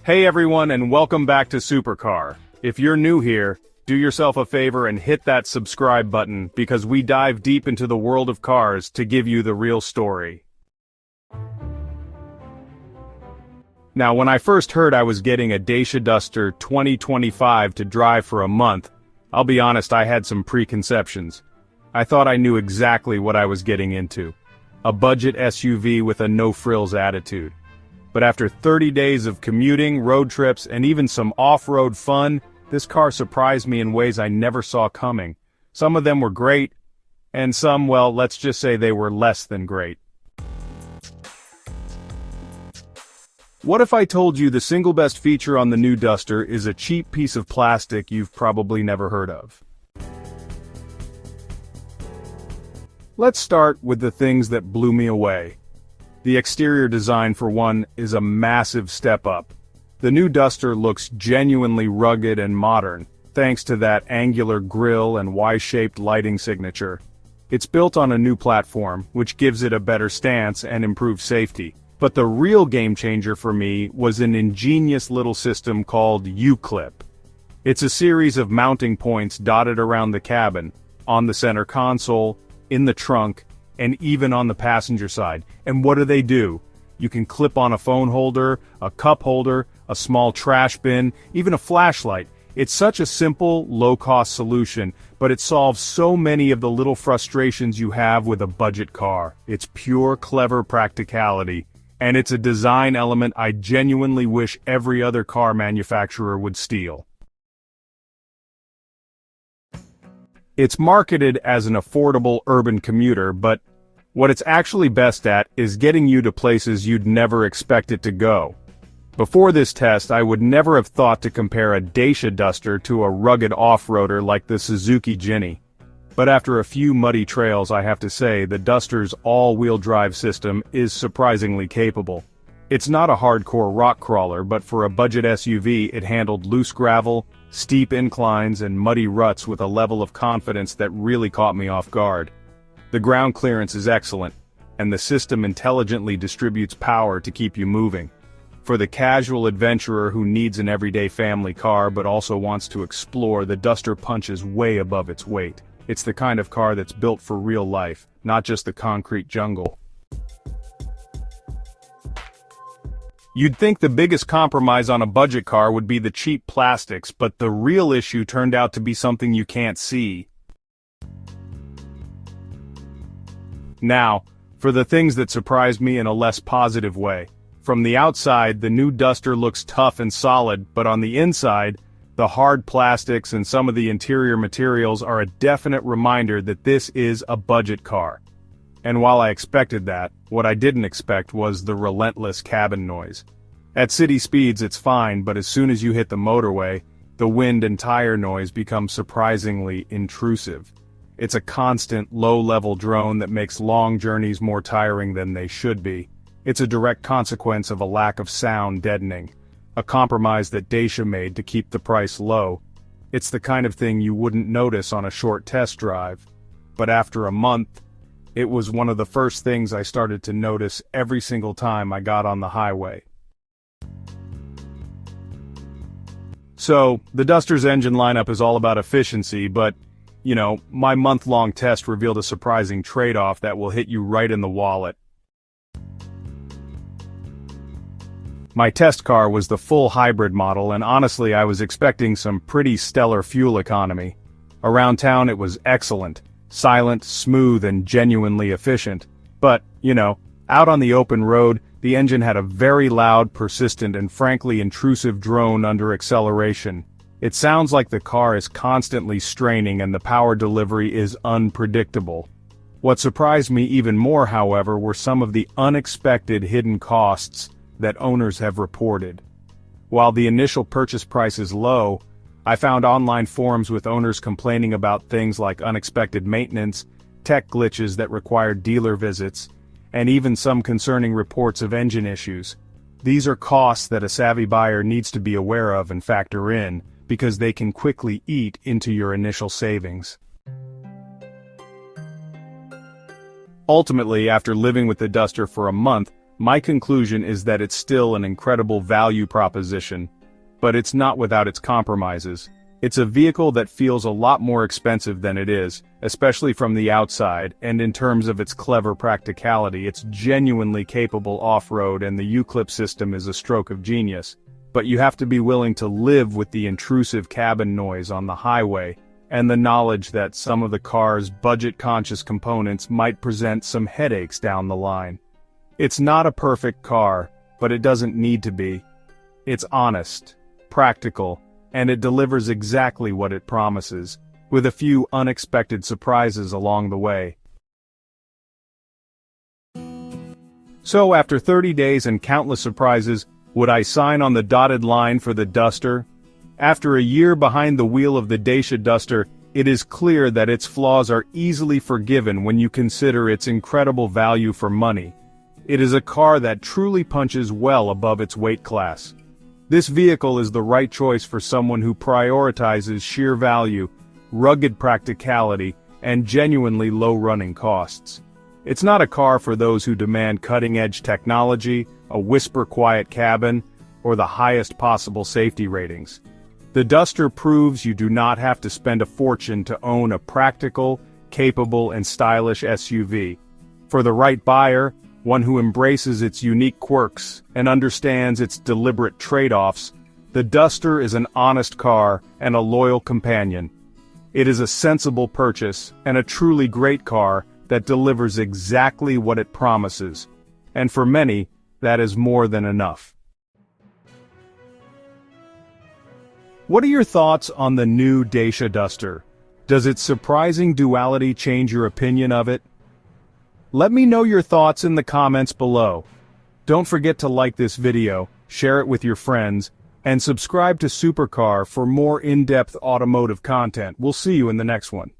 Hey everyone, and welcome back to Supercar. If you're new here, do yourself a favor and hit that subscribe button because we dive deep into the world of cars to give you the real story. Now, when I first heard I was getting a Dacia Duster 2025 to drive for a month, I'll be honest, I had some preconceptions. I thought I knew exactly what I was getting into. A budget SUV with a no-frills attitude. But after 30 days of commuting, road trips, and even some off-road fun, this car surprised me in ways I never saw coming. Some of them were great, and some, well, let's just say they were less than great. What if I told you the single best feature on the new Duster is a cheap piece of plastic you've probably never heard of? Let's start with the things that blew me away. The exterior design, for one, is a massive step up. The new Duster looks genuinely rugged and modern, thanks to that angular grille and Y-shaped lighting signature. It's built on a new platform, which gives it a better stance and improved safety. But the real game changer for me was an ingenious little system called YouClip. It's a series of mounting points dotted around the cabin, on the center console, in the trunk, and even on the passenger side. And what do? You can clip on a phone holder, a cup holder, a small trash bin, even a flashlight. It's such a simple, low-cost solution, but it solves so many of the little frustrations you have with a budget car. It's pure, clever practicality. And it's a design element I genuinely wish every other car manufacturer would steal. It's marketed as an affordable urban commuter, but what it's actually best at is getting you to places you'd never expect it to go. Before this test, I would never have thought to compare a Dacia Duster to a rugged off-roader like the Suzuki Ginny. But after a few muddy trails, I have to say, the Duster's all-wheel drive system is surprisingly capable. It's not a hardcore rock crawler, but for a budget SUV, it handled loose gravel, steep inclines, and muddy ruts with a level of confidence that really caught me off guard. The ground clearance is excellent, and the system intelligently distributes power to keep you moving. For the casual adventurer who needs an everyday family car but also wants to explore, the Duster punches way above its weight. It's the kind of car that's built for real life, not just the concrete jungle. You'd think the biggest compromise on a budget car would be the cheap plastics, but the real issue turned out to be something you can't see. Now, for the things that surprised me in a less positive way. From the outside, the new Duster looks tough and solid, but on the inside, the hard plastics and some of the interior materials are a definite reminder that this is a budget car. And while I expected that, what I didn't expect was the relentless cabin noise. At city speeds it's fine, but as soon as you hit the motorway, the wind and tire noise becomes surprisingly intrusive. It's a constant, low-level drone that makes long journeys more tiring than they should be. It's a direct consequence of a lack of sound deadening, a compromise that Dacia made to keep the price low. It's the kind of thing you wouldn't notice on a short test drive. But after a month, it was one of the first things I started to notice every single time I got on the highway. So, the Duster's engine lineup is all about efficiency, but, my month-long test revealed a surprising trade-off that will hit you right in the wallet. My test car was the full hybrid model, and honestly I was expecting some pretty stellar fuel economy. Around town it was excellent. Silent, smooth, and genuinely efficient. But, out on the open road, the engine had a very loud, persistent, and frankly intrusive drone under acceleration. It sounds like the car is constantly straining and the power delivery is unpredictable. What surprised me even more, however, were some of the unexpected hidden costs that owners have reported. While the initial purchase price is low, I found online forums with owners complaining about things like unexpected maintenance, tech glitches that required dealer visits, and even some concerning reports of engine issues. These are costs that a savvy buyer needs to be aware of and factor in, because they can quickly eat into your initial savings. Ultimately, after living with the Duster for a month, My conclusion is that it's still an incredible value proposition, but it's not without its compromises. It's a vehicle that feels a lot more expensive than it is, especially from the outside, and in terms of its clever practicality, it's genuinely capable off-road, and the YouClip system is a stroke of genius. But you have to be willing to live with the intrusive cabin noise on the highway, and the knowledge that some of the car's budget-conscious components might present some headaches down the line. It's not a perfect car, but it doesn't need to be. It's honest, practical, and it delivers exactly what it promises, with a few unexpected surprises along the way. So after 30 days and countless surprises, would I sign on the dotted line for the Duster? After a year behind the wheel of the Dacia Duster, it is clear that its flaws are easily forgiven when you consider its incredible value for money. It is a car that truly punches well above its weight class. This vehicle is the right choice for someone who prioritizes sheer value, rugged practicality, and genuinely low running costs. It's not a car for those who demand cutting-edge technology, a whisper-quiet cabin, or the highest possible safety ratings. The Duster proves you do not have to spend a fortune to own a practical, capable, and stylish SUV. For the right buyer, one who embraces its unique quirks and understands its deliberate trade-offs, the Duster is an honest car and a loyal companion. It is a sensible purchase and a truly great car that delivers exactly what it promises. And for many, that is more than enough. What are your thoughts on the new Dacia Duster? Does its surprising duality change your opinion of it? Let me know your thoughts in the comments below. Don't forget to like this video, share it with your friends, and subscribe to Supercar for more in-depth automotive content. We'll see you in the next one.